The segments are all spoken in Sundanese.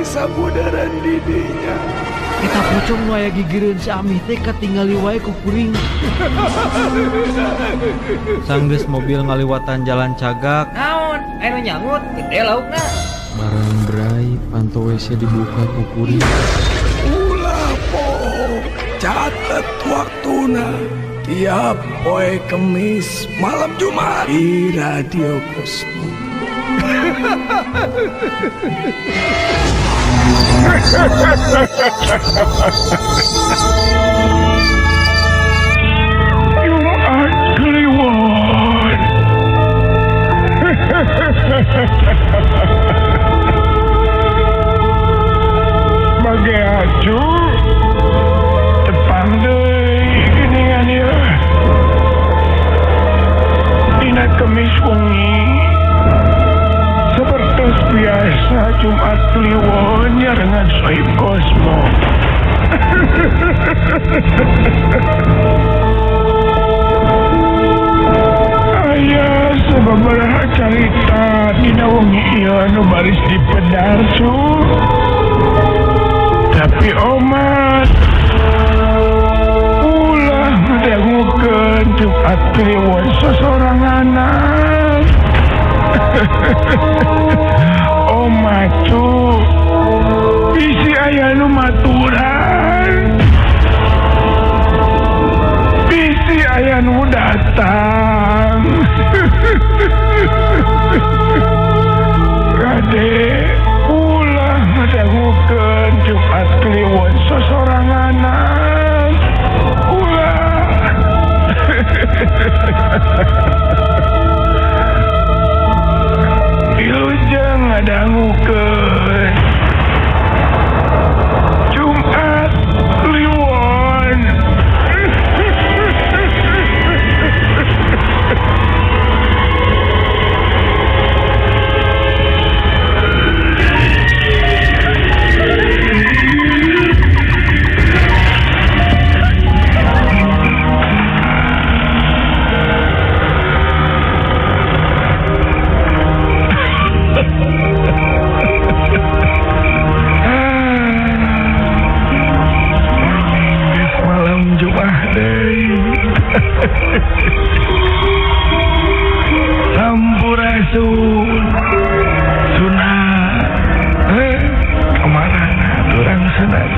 sabudaran didinya. Kita pocong nu aya gigireun si Amih teh katingali wae ku kuring. Sanggeus mobil ngaliwatan jalan cagak. Naon? Anu nyangut, gede laukna. Barang berai panto WC dibuka ku kuring. Ulah po, catet waktuna. Tiap poe Kemis malam Jumat di Radio Kosmo. Jumat Kliwon. Bage acu tepang deui geuningan ieu. Dina Kemis wengi seperti biasa Jumat Kliwon nyarengan Sohib Kosmo. Aya sababaraha carita dina wengi ieu anu baris dipedar su. Tapi omat ulah ngadangukeun Jumat Kliwon sosoranganan. Oh macu bisi aya nu maturan, bisi aya nu datang. Kade ulah ngadangukeun Jumat Kliwon sosoranganan. Ulah. Wilujeng ngadangukeun Jumat Kliwon. Sampurasun sunat kamarana turang sunat.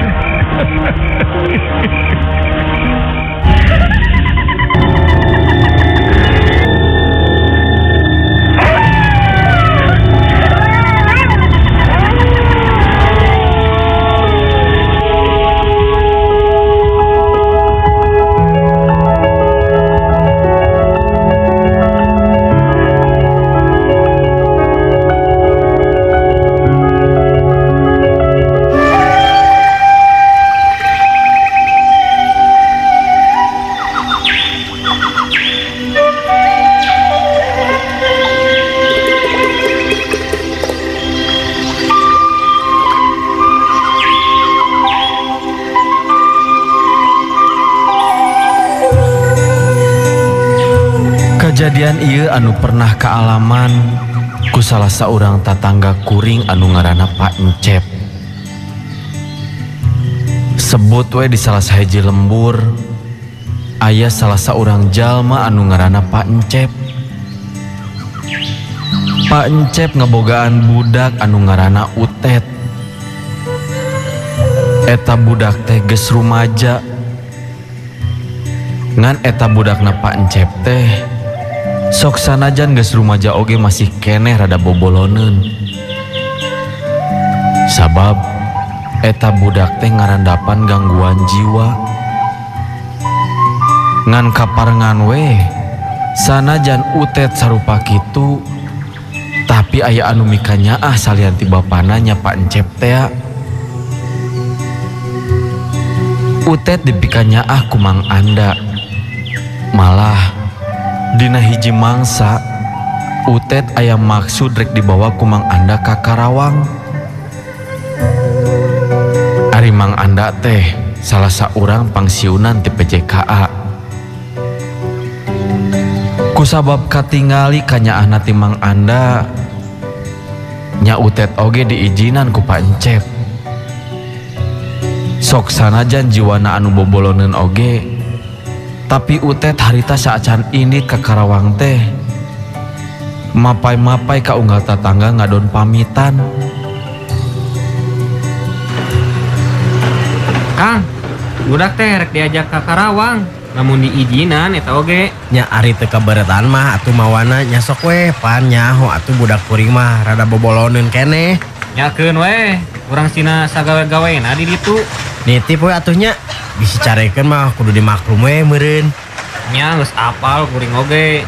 Kejadian ieu anu pernah kaalaman ku salah saurang tatangga kuring anu ngaranna Pak Encep. Sebut we di salah sahiji lembur aya salah saurang jalma anu ngaranna Pak Encep. Pak Encep ngebogaan budak anu ngaranna Utet. Eta budak teh geus rumaja. Ngan eta budakna Pak Encep teh sok sanajan geus rumaja oge masih keneh rada boboloneun. Sabab eta budak teh ngarandapan gangguan jiwa. Ngan kaparengan we sanajan Utet sarupa kitu, tapi aya anu mika nyaah salian ti bapana nya Pak Encep teh. Utet dipika nyaah ku Mang Anda. Malah dina hiji mangsa Utet aya maksud rek dibawa ku Mang Anda ka Karawang. Ari Mang Anda teh salah saurang pangsiunan ti PJKA. Kusabab katingali kanyaahna ti Mang Anda, nya Utet oge diijinan ku Pak Encep Sok sanajan jiwana anu boboloneun oge, tapi Utet harita saacan ini ka Karawang teh mapai-mapai ka unggal tatangga ngadon pamitan. Kang, budak teh rek diajak ke Karawang, namun diizinan eta oge. Nya ari teu kaberetan mah atuh mawana nya sok we pan nyaho atuh budak kuring mah rada boboloneun keneh. Nyakeun we, urang sina sagawe-gawena di ditu. Nitip we atuhnya bisi carekeun mah kudu dimaklum we meureun. Nya geus apal kuring oge.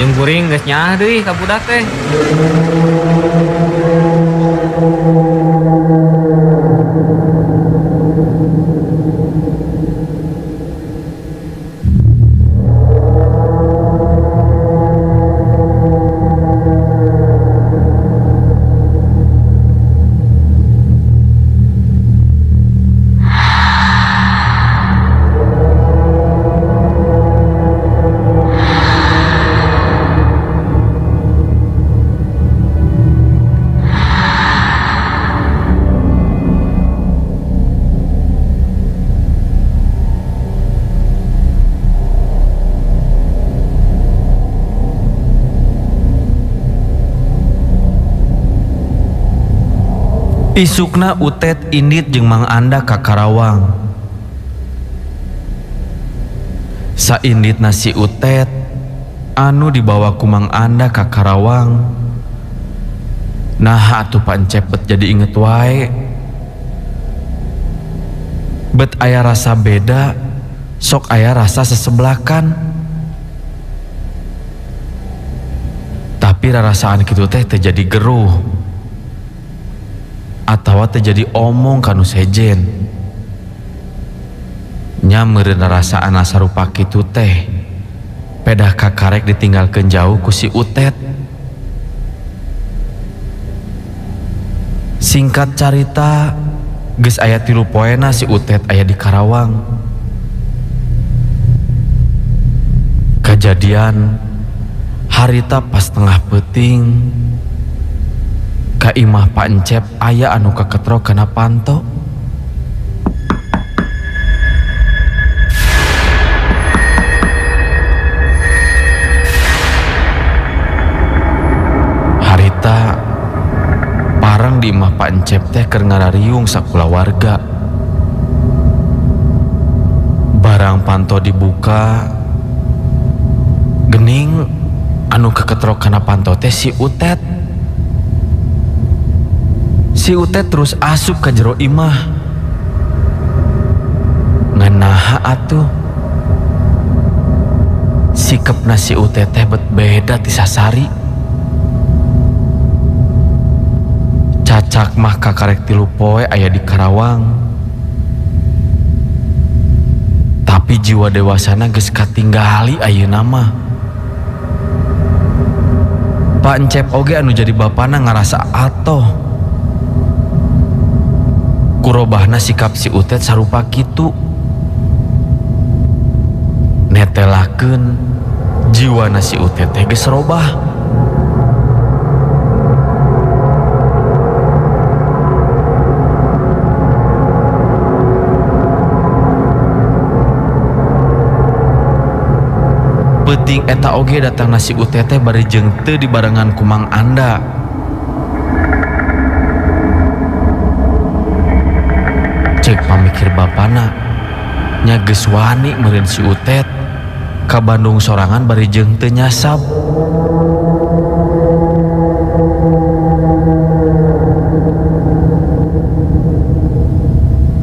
Jeung kuring geus nyaah deui ka budak teh. Isukna Utet indit jeung Mang Anda ka Karawang. Sainditna si Utet anu dibawa ku Mang Anda ka Karawang. Nah atuh pancepet jadi inget wae. Bet aya rasa beda, sok aya rasa sesebelakan. Tapi rarasaan kitu teh terjadi geruh. Atawa terjadi omong kanu sejen. Nya meureun rasaan sarupa kitu teh pedah kakarek ditinggalkeun jauh ku si Utet. Singkat carita, geus aya 3 poena si Utet aya di Karawang. Kejadian harita pas tengah peuting ka imah Pak Encep aya anu kaketrok kana panto. Harita parang di imah Pak Encep teh keur ngarariung sakula warga. Barang panto dibuka, gening anu kaketrok kana panto teh si Utet. Si Utet terus asup ke jero imah. Nganaha atuh. Sikepna si Utet teh bet beda ti sasari. Cacak mah kakarek 3 poe aya di Karawang. Tapi jiwa dewasana geus katinggali ayeuna mah. Pak Encep oge anu jadi bapana ngarasa atoh. Kurobahna sikap si Utet sarupa kitu. Netelakeun jiwana si Utet teh geus robah. Peuting eta oge datangna si Utet teh bari jeung teu dibarengan ku Mang Anda. Cek pamikir bapana nya geus wani meureun si Utet ka Bandung sorangan bari jeung teu nyasab.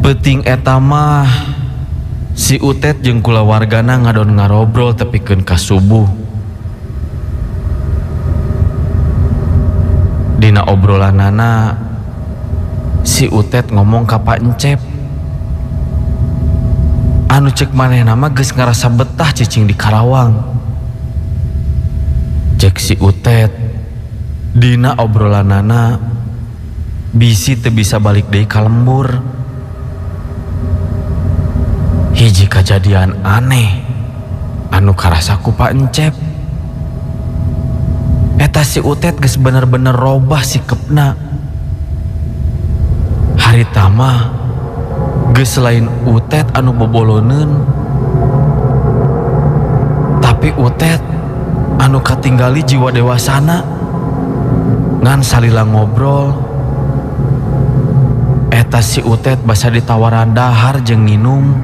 Peuting eta mah si Utet jeung kulawargana ngadon ngarobrol tepikeun ka subuh. Dina obrolanana si Utet ngomong ka Pak Encep, anu cek manehna mah geus ngarasa betah cicing di Karawang. Cek si Utet, dina obrolanana bisi teu bisa balik deui ka lembur. Hiji kejadian aneh anu karasa ku Pak Encep. Eta si Utet geus bener-bener robah sikepna. Harita mah Geus selain Utet anu boboloneun, tapi Utet anu katinggali jiwa dewasana. Ngan salila ngobrol, eta si Utet basa ditawaran dahar jeung nginum.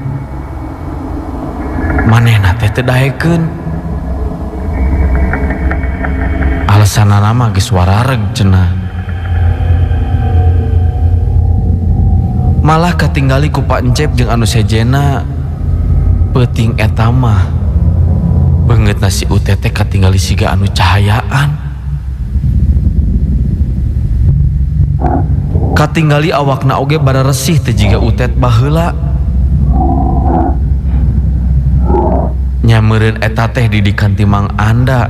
Manehna teh teu daekeun. Alesanana mah geus warareg cenah. Malah katinggali ku Pak Encep jeung anu sejena peuting eta mah beungeutna si Utet teh katinggali siga anu cahayaan. Katinggali awakna oge bararesih teh jiga Utet baheula. Nya meureun eta teh didikan ti Mang Anda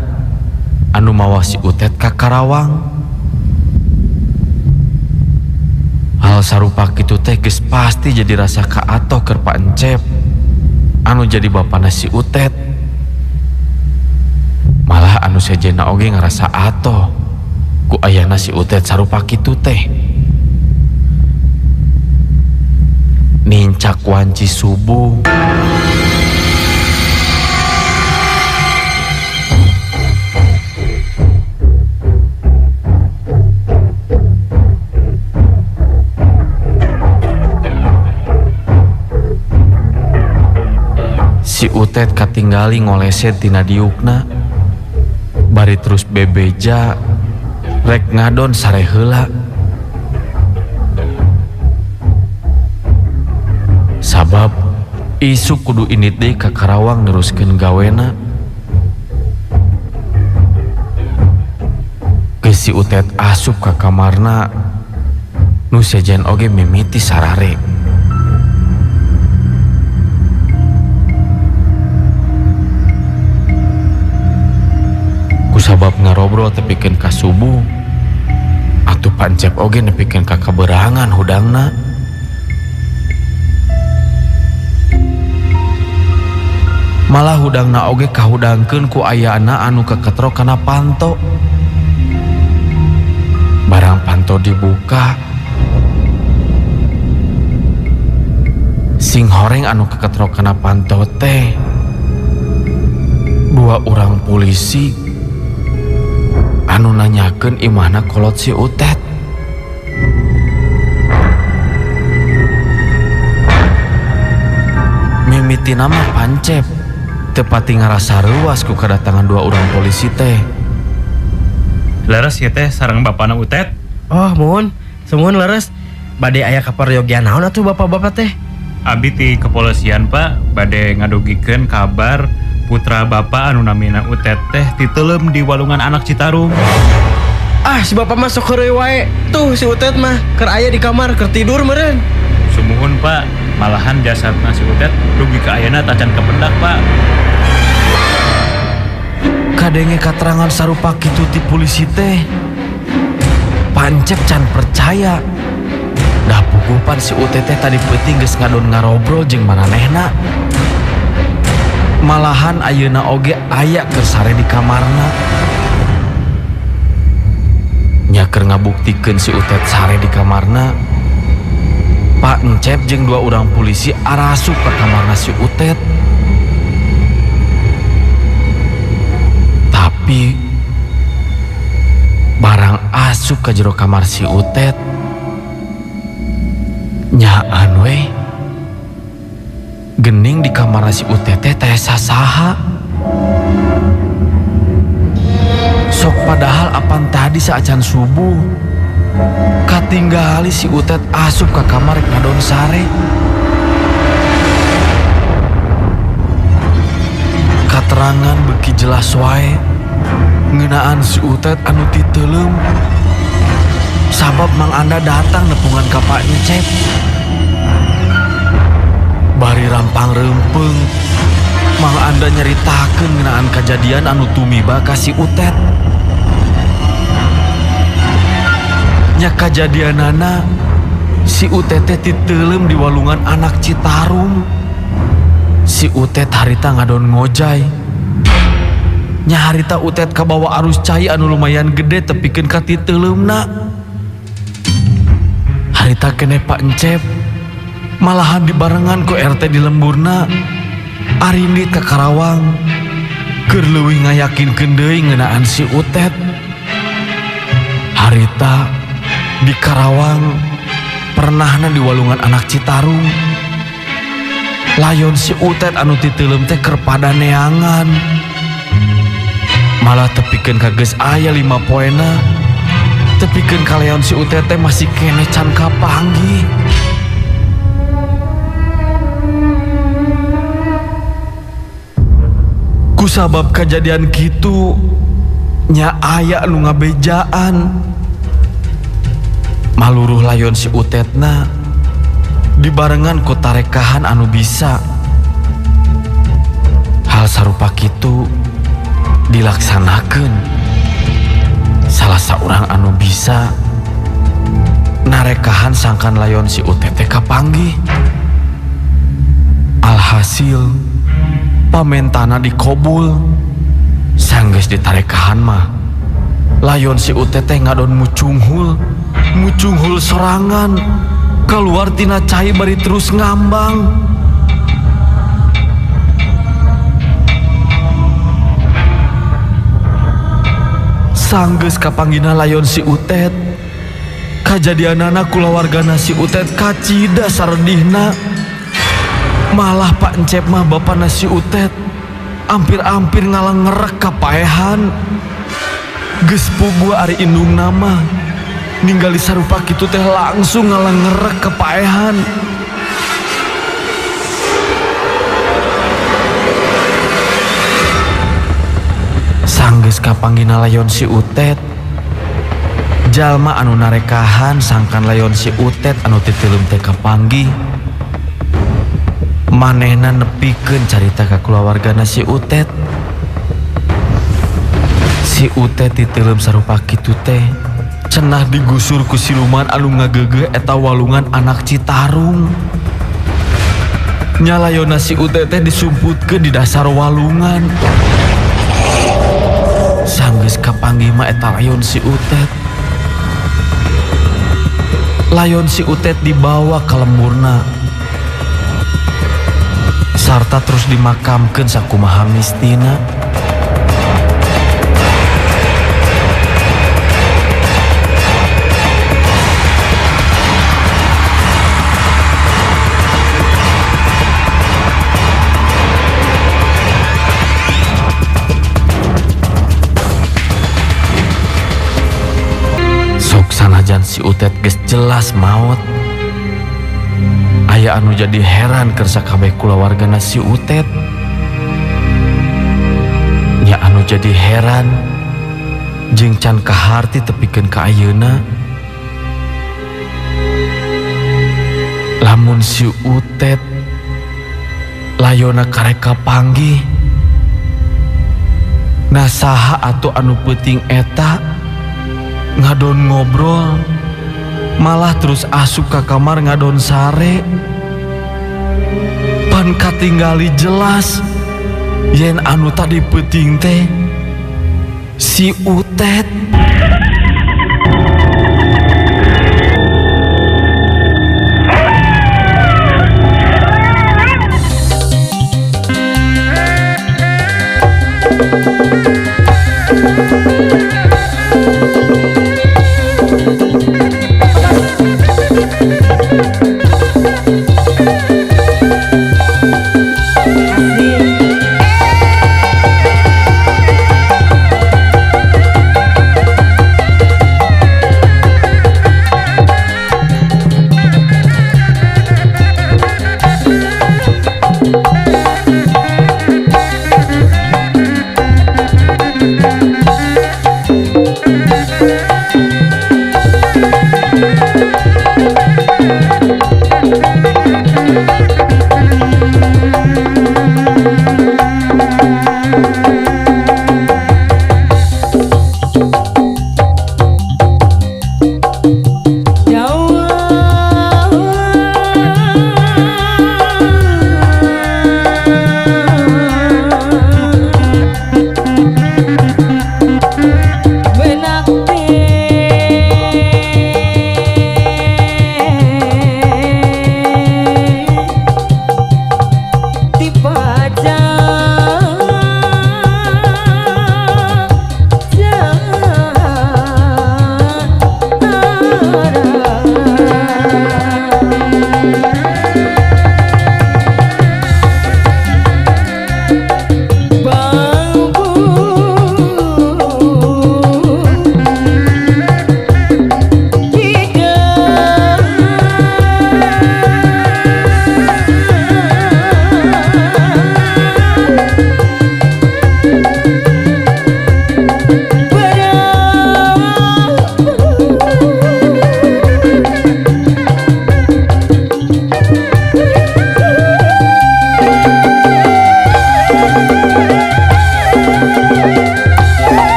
anu mawa si Utet ka Karawang. Hal sarupa kitu teh geus pasti jadi rasa kaatoh keur Pak Encep anu jadi bapana si Utet. Malah anu sejena oge ngarasa atoh ku ayana si Utet sarupa kitu teh. Nincak wanci subuh, si Utet katinggali ngoleset tina diukna, bari terus bebeja rek ngadon sare heula. Sabab isuk kudu indit deui ka Karawang neruskeun gawena. Geus si Utet asup ka kamarna, nu sejen oge mimiti sarare. Kusabab ngarobrol tepikeun ka subuh, atuh Pak Encep oge nepikeun ka kaberangan hudangna. Malah hudangna oge kahudangkeun ku ayana anu keketrok kana panto. Barang panto dibuka, sing horeng anu keketrok kana panto teh dua urang polisi anu nanyakeun imahna kolot si Utet. Mimiti nama Pancep tepati ngarasa ruas ku kedatangan dua orang polisi teh. Leres ya teh sareng bapana Utet. Oh mun, semun leres. Bade aya kaparyogian naon atuh bapak-bapak teh? Abi ti kepolisian Pak bade ngadugikeun kabar putra bapak anu namina Utet teh diteleum di Walungan Anak Citarum. Ah, si bapak mah sok heureuy wae. Tuh si Utet mah keur aya di kamar keur tidur meureun. Sumuhun Pak, malahan jasadna si Utet dugi ka ayeuna tacan kependak Pak. Kadenge katerangan sarupa kitu ti polisi teh, Pancep can percaya. Dah pugupan si Utet teh tadi peuting geus ngadon ngarobrol jeung mananehna. Malahan ayeuna oge aya keur sare di kamarna. Nya keur ngabuktikeun si Utet sare di kamarna, Pak Encep jeung dua urang polisi arasup ka kamarna si Utet. Tapi barang asup ka jero kamar si Utet, nyaan we gening di kamar si Utet teh sasaha. Sok padahal apan tadi saacan subuh katinggali si Utet asup ka kamar rek ngadon sare. Katerangan beuki jelas wae ngeunaan si Utet anu diteleum. Sabab Mang Anda datang nepungan ka Pak Encep. Bari rampang reumpeng, Mang Anda nyaritakeun ngeunaan kajadian anu tumiba ka si Utet. Nya kajadianana si Utet teh diteleum di Walungan Anak Citarum. Si Utet harita ngadon ngojay. Nya harita Utet kabawa arus cai anu lumayan gede tepikeun ka titeleumna. Harita kene Pak Encep Malahan dibarengan ku RT di lemburna arindit ka Karawang keur leuwih ngayakinkeun deui ngeunaan si Utet. Harita di Karawang pernahna di walungan anak Citarum layon si Utet anu titeuleum teh keur pada neangan. Malah tepikeun ka geus aya 5 poena tepikeun ka layon si Utet teh masih kene can kapanggih. Kusabab kejadian kitu nya aya anu ngabejaan. Maluruh layon si Utetna dibarengan ku tarekahan anu bisa. Hal sarupa kitu dilaksanakeun salah saurang anu bisa narekahan sangkan layon si Utet teh kapanggih. Alhasil pamentana dikobul. Sanggeus ditarekahan mah layon si Utet teh ngadon mucunghul sorangan keluar tina cai bari terus ngambang. Sanggeus kapanggina layon si Utet kajadianana kulawargana si Utet kacida saredihna. Malah Pak Encep mah bapana si Utet ampir-ampir ngalang ngerek kapaehan. Geus pugua ari indung nama ninggali sarupa kitu teh langsung ngalang ngerek kapaehan. Sanggeus kapanggina layon si Utet jalma anu narekahan sangkan layon si Utet anu titeuleum teh kapanggih. Manehna nepikeun carita ka kulawargana si Utet. Si Utet titeuleum sarupa kitu teh cenah digusur ku siluman anu ngageugeuk eta walungan anak Citarum. Nyalayona si Utet teh disumputkeun di dasar walungan. Sanggeus kapanggih mah eta layon si Utet. Layon si Utet dibawa ka lemburna sarta terus dimakamkeun sakumaha mistina. Sok sanajan si Utet geus jelas maot, aya anu jadi heran keur sakabeh kulawargana si Utet. Nya anu jadi heran jeung can kaharti tepikeun ka ayeuna lamun si Utet layona karek kapanggih. Nah saha atuh anu peuting eta ngadon ngobrol malah terus asup ka kamar ngadon sare. Pan katinggali jelas yen anu tadi peuting teh si Utet.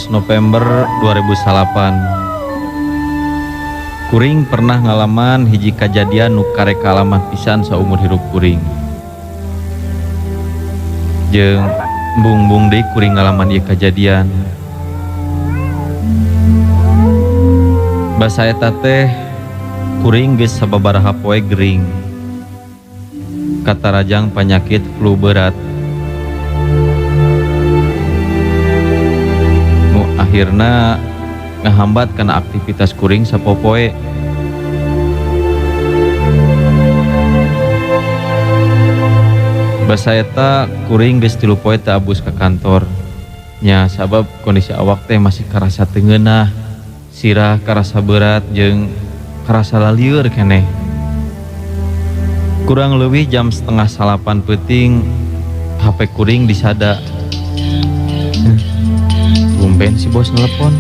November 2008. Kuring pernah ngalaman hiji kajadian nu karek kalaman pisan saumur hirup kuring. Jeung bung-bung deui kuring ngalaman ieu kajadian. Basa eta teh kuring geus sababaraha poe gering. Katarajang penyakit flu berat. Nu akhirna ngahambat kana aktivitas kuring sapopoe. Basa eta kuring geus 3 poe teu abus ka kantor. Nya sabab kondisi awak teh masih karasa teu ngeunah, sirah karasa berat jeung karasa lalieur keneh. Kurang leuwih jam 7:30 peuting HP kuring disada. Tumben si bos nelpon.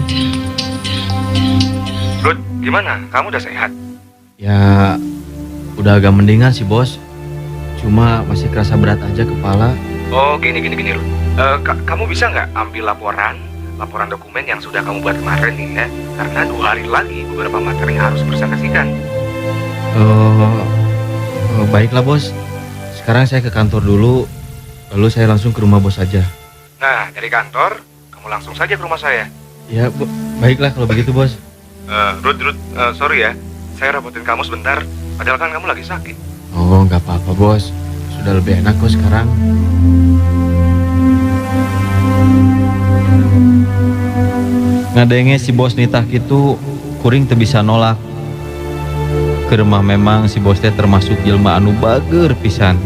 Rud, gimana? Kamu udah sehat? Ya udah agak mendingan sih bos. Cuma masih kerasa berat aja kepala. Oh, gini Rud. Kamu bisa nggak ambil laporan dokumen yang sudah kamu buat kemarin nih ya? Karena 2 hari lagi beberapa materi harus presentasikan. Baiklah bos. Sekarang saya ke kantor dulu, lalu saya langsung ke rumah bos aja. Nah, dari kantor, kamu langsung saja ke rumah saya. Ya, baiklah kalau begitu bos. Rud, sorry ya, saya rapotin kamu sebentar, padahal kan kamu lagi sakit. Oh, nggak apa-apa bos. Sudah lebih enak kok sekarang. Ngadenge si bos nitah gitu, kuring teu bisa nolak. Keremah memang si bos teh termasuk jelma anu bager pisan.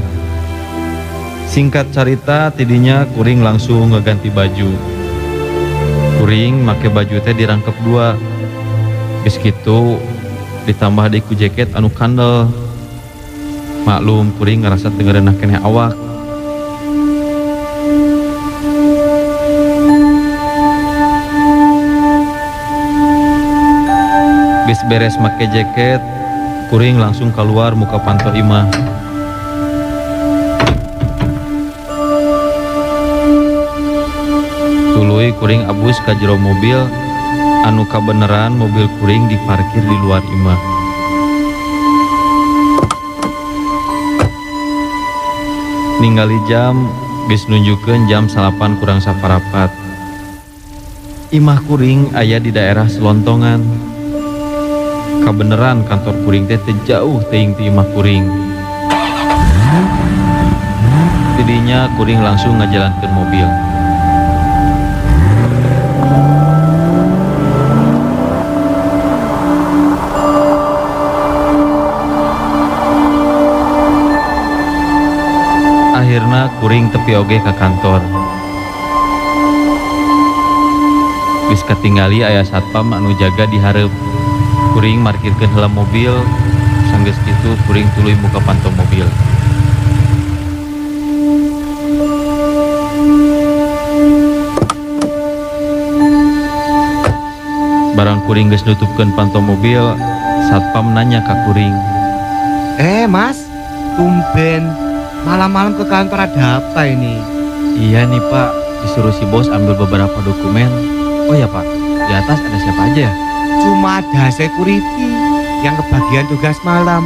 Singkat cerita, tidinya kuring langsung ngeganti baju. Kuring make baju teh dirangkep 2. Geus kitu ditambah deui ku jaket anu kandel. Maklum kuring ngerasa teu ngeureunah keneh awak. Geus beres make jaket, kuring langsung keluar muka kantor imah. Tuluy kuring abus ka jero mobil, anu kabeneran mobil kuring diparkir di luar imah. Ningali jam, geus nunjukkeun jam 8 kurang saparapat. Imah kuring aya di daerah Selontongan. Kabeneran kantor kuring teh teu jauh teuing ti imah kuring. Tidinya kuring langsung ngajalankeun mobil. Akhirna kuring tepi oge ka kantor. Geus katingali aya satpam anu jaga di hareup. Kuring markirkeun heula mobil, sanggeus kitu kuring tuluy muka pantau mobil. Barang kuring geus nutupkeun pantau mobil, satpam nanya ka kuring. Mas, tumben malam-malam ke kantor ada apa ini? Iya nih pak, disuruh si bos ambil beberapa dokumen. Oh ya pak, di atas ada siapa aja ya? Cuma ada security yang kebagian tugas malam.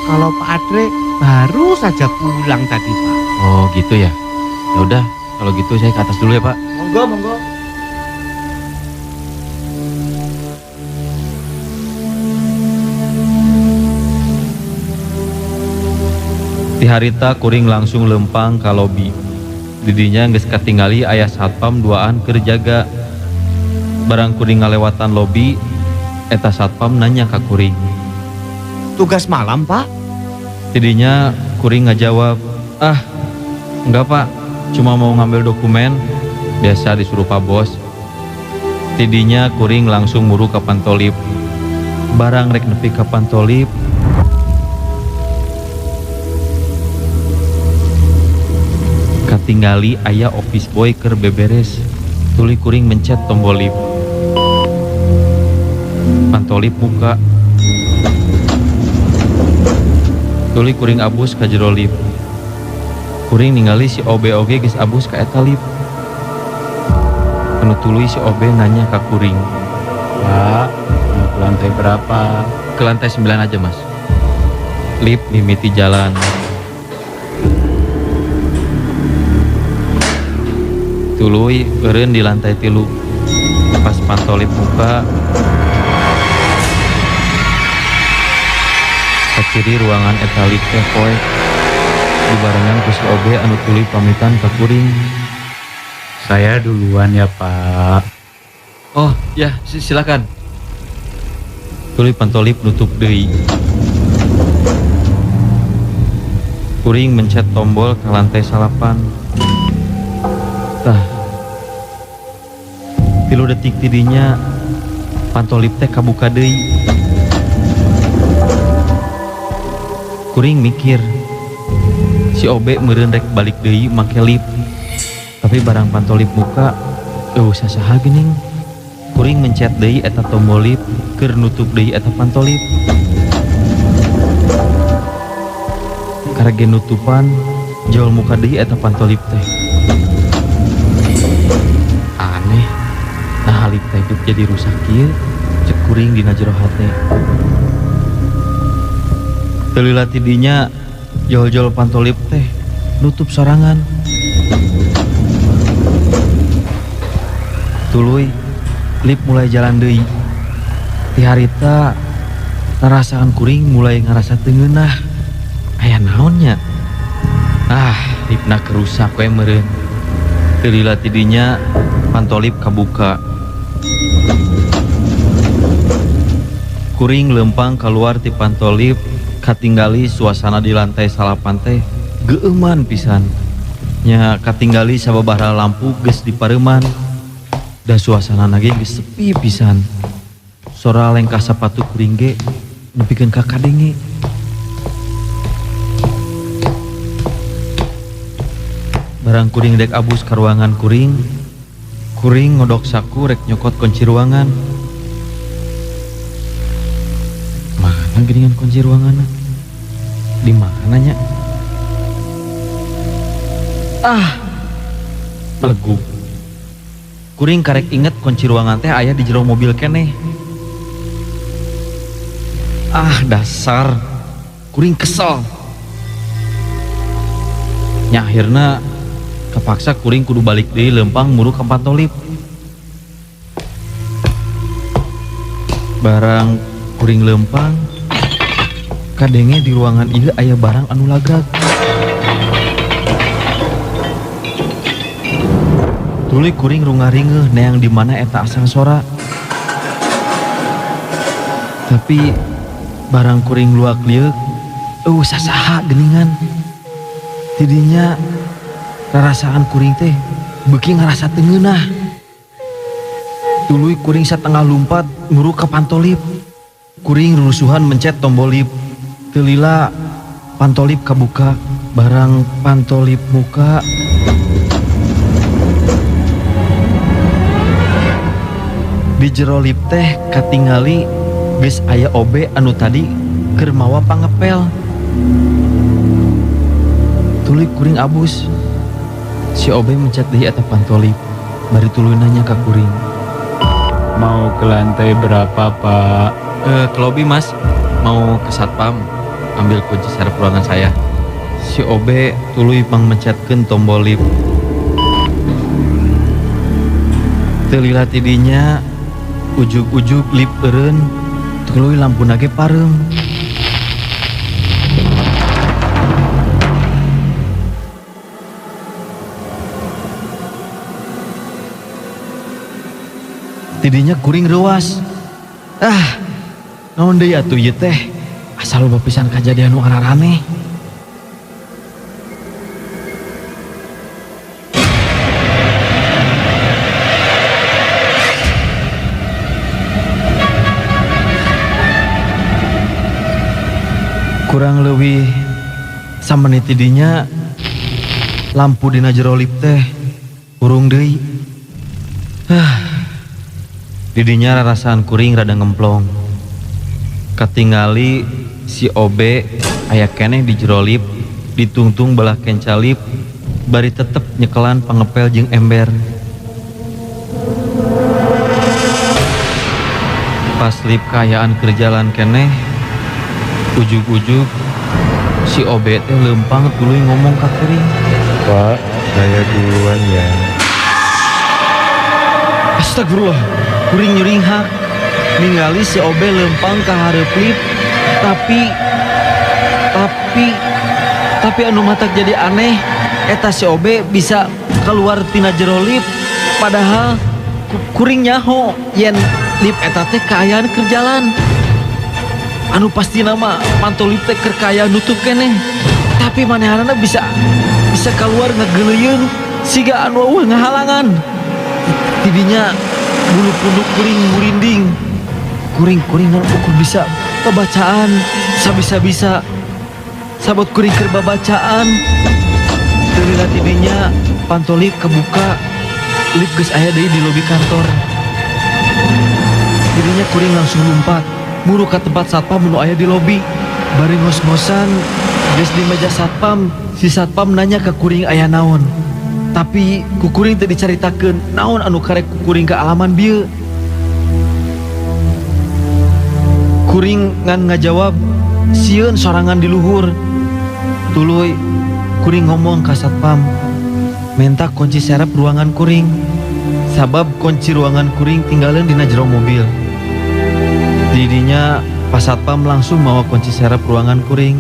Kalau Pak Adre baru saja pulang tadi Pak. Oh gitu ya. Ya udah, kalau gitu saya ke atas dulu ya pak. Monggo. Ti harita kuring langsung lempang ka lobi. Didinya geus katingali aya satpam 2an keur jaga. Barang kuring ngalewatan lobi, eta satpam nanya ka kuring. Tugas malam Pak? Tidinya kuring ngajawab, enggak pak, cuma mau ngambil dokumen, biasa disuruh pak bos. Tidinya kuring langsung muru ka pantolip. Barang rek nepi ka pantolip, katingali aya office boy keur beberes. Tuluy kuring mencet tombol lift. Pantolip buka. Tuluy kuring abus ka jero lift. Kuring ningali si OB oge geus abus ka eta lift. Anu tuluy si Obe nanya ka kuring. Pak, mau ke lantai berapa? Ke lantai 9 aja mas. Lip mimiti jalan. Tuluy eureun di lantai 3. Pas pantolip muka kaciri ruangan eta lip teh poe dibarengan ku si Obe anu tuluy pamitan ka kuring. Saya duluan ya Pak. Oh ya silakan. Tuluy pantolip nutup deui. Kuring mencet tombol ke lantai 8. Tah 3 detik tidinya pantolip teh kabuka deui. Kuring mikir si Obe meureun rek balik deui make lip, tapi barang pantolip muka sasaha geuning. Kuring mencet deui eta tombol lip keur nutup deui eta pantolip. Karage nutupan jol muka deui eta pantolip teh. Aneh, nah lip teh hidup jadi rusak kieu, cek kuring dina jero hate. Teu lila tidinya jol-jol pantolip teh nutup sorangan. Tuluy lip mulai jalan deui. Ti harita narasaan kuring mulai ngarasa teu ngeunah. Aya naonnya? Lipna kerusak we meureun. Teu lila tidinya pantolip kabuka. Kuring lempang keluar ti pantolip, katinggali suasana di lantai 8 teh geueuman pisan. Nya katinggali sababaraha lampu geus dipareuman. Da suasana ge geus sepi pisan. Sora lengkah sapatu kuring ge nepikeun ka kadenge. Barang kuring dek abus ka ruangan kuring ngodok saku rek nyokot kunci ruangan. Mana geuningan kunci ruanganna? Di mana nya? Leguk. Kuring karek inget kunci ruangan teh aya di jero mobil keneh. Dasar. Kuring kesel. Nya akhirna kepaksa kuring kudu balik deui lempang muru ka pantolip. Barang kuring lempang kadenge di ruangan ieu aya barang anu lagrag. Tuluy kuring rungaringeun neang di mana eta asal sora. Tapi barang kuring luak liuk, sasaha geuningan. Tidinya rarasaan kuring teh beuki ngarasa teu ngeunah. Tuluy kuring satengah lumpat nguru ka pantolip. Kuring rusuhan mencet tombol lip. Teu lila pantolip kabuka. Barang pantolip muka di jero lip teh katingali geus aya Obe anu tadi keur mawa pangepel. Tuluy kuring abus. Si Obe mencet deui eta pantolip. Bari tuluy nanya ka kuring. Mau ke lantai berapa Pak? Ke lobi mas. Mau ke satpam. Ambil kunci sarep ruangan saya. Si Obe tuluy pang mencetkeun tombol lip. Teu lila tidinya ujug-ujug lip eureun. Tuluy lampuna ge pareum. Tidinya kuring reuas. Naon deui atuh ieu teh? Asal loba pisan kajadian nu rame. Kurang leuwih samenit tidinya lampu dina jero lip teh urung deui. Didinya rarasaan kuring rada ngemplong. Katingali si Obe aya keneh di jero lip, ditungtung belah kenca lip, bari tetep nyekelan pangepel jeung ember. Pas lip kaayaan keur jalan keneh, ujug-ujug si Obe teh lempang tuluy ngomong ka kuring. Pak, saya duluan ya. Astagfirullah, kuring nyuring hak. Ningali si Obe lempang ka hareup lip, tapi anu matak jadi aneh, eta si Obe bisa keluar tina jero lip, padahal kuring nyaho yen lip eta teh kaayaan keur jalan. Anu pasti nama manto lip teh keur kaayaan nutup keneh, tapi manehanana bisa keluar ngageuleyeun siga anu eueuh ngahalangan. Tidinya bulu punduk kuring murinding. Kuring non ukur bisa pembacaan sabisa-bisa sabot kuring keur babacaan. Deulina tidinya pantolip kebuka, lip geus aya deui di lobi kantor. Tidinya kuring langsung lompat muru ka tempat satpam nu aya di lobi. Bari ngos-ngosan geus di meja satpam, si satpam nanya ka kuring aya naon. Tapi ku kuring teu dicaritakeun naon anu karek ku kuring ka alaman bieu. Kuring ngan ngajawab sieun sorangan di luhur. Tuluy kuring ngomong ka satpam, minta kunci serep ruangan kuring, sabab kunci ruangan kuring tinggalin dina jero mobil. Didinya pas satpam langsung mawa kunci serep ruangan kuring.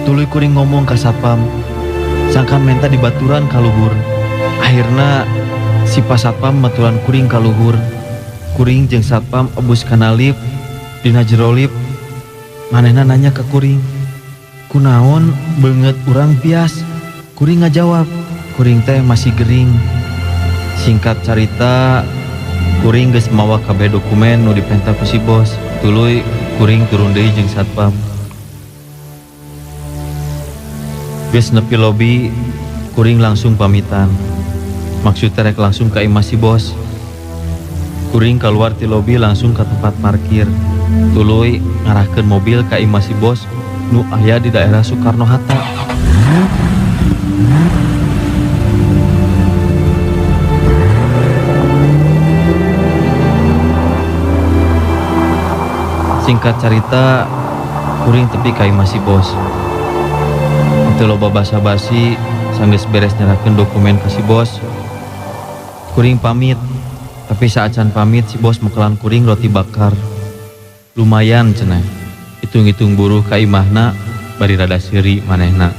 Tuluy kuring ngomong ka satpam, sangkan minta dibaturan ka luhur. Akhirna si pas satpam maturan kuring ka luhur. Kuring jeung satpam ebus kana lip. Dina jero lip manehna nanya ke kuring, kunaon beungeut urang pias. Kuring ngajawab, kuring teh masih gering. Singkat carita, kuring geus mawa kabeh dokumen nu dipenta ku si bos. Tuluy kuring turun deui jeung satpam. Geus nepi lobi, kuring langsung pamitan. Maksud terek langsung ka imah si bos. Kuring keluar ti lobi langsung ke tempat parkir. Tuluy ngarahkeun mobil ka imah si bos nu aya di daerah Soekarno-Hatta. Singkat cerita, kuring tepi ka imah si bos. Teu loba basa-basi, sanggeus beres nyerahkeun dokumen ka si bos. Kuring pamit, tapi saacan pamit si bos mekelan kuring roti bakar. Lumayan cenah, hitung-hitung buruh ka imahna bari rada seuri manehna.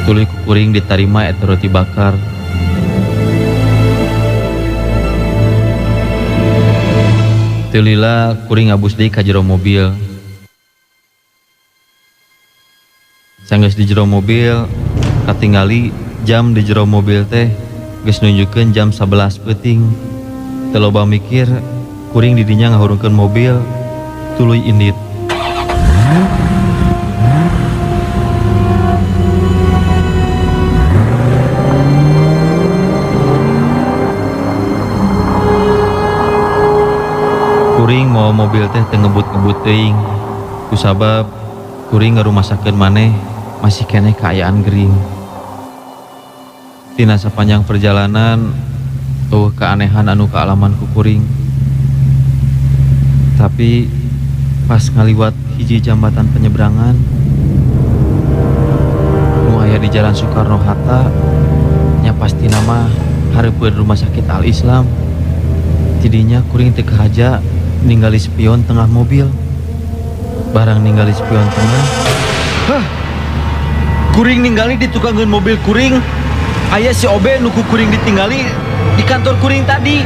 Tuluy ku kuring ditarima eta roti bakar. Teu lila kuring ngabus deui ka jero mobil. Sanggeus di jero mobil, katingali jam di jero mobil teh geus nunjukkeun jam 11 peuting. Teu loba mikir, kuring didinya ngahurungkeun mobil, tuluy indit. Kuring mau mobil teh teu ngebut-ngebut teuing. Kusabab kuring ngarumasakeun maneh masih keneh kaayaan gering. Tina sapanjang perjalanan eueuh keanehan anu kaalaman ku kuring. Tapi pas ngaliwat hiji jambatan penyeberangan nu aya di jalan Soekarno-Hatta, nya pasti nama hareupeun rumah sakit Al Islam. Tidinya kuring teu kahaja ningali spion tengah mobil. Barang ningali spion tengah, kuring ningali di tukangeun mobil kuring aya si Obe nuku kuring ditinggali di kantor kuring tadi.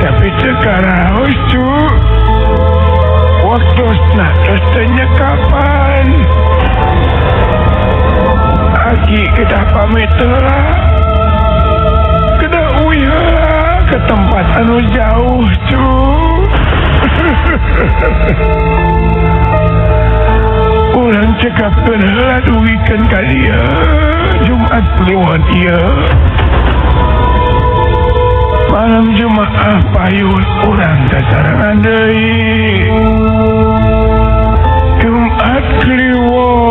Tapi sekarang cu waktu nak tanya kapan Aki kita pamit lah kita uya ke tempat anu jauh cu Orang cekap berhelat duikan kalian Jumat lewat ia malam Jumaah payun orang dasarangan deui Jumat kliwon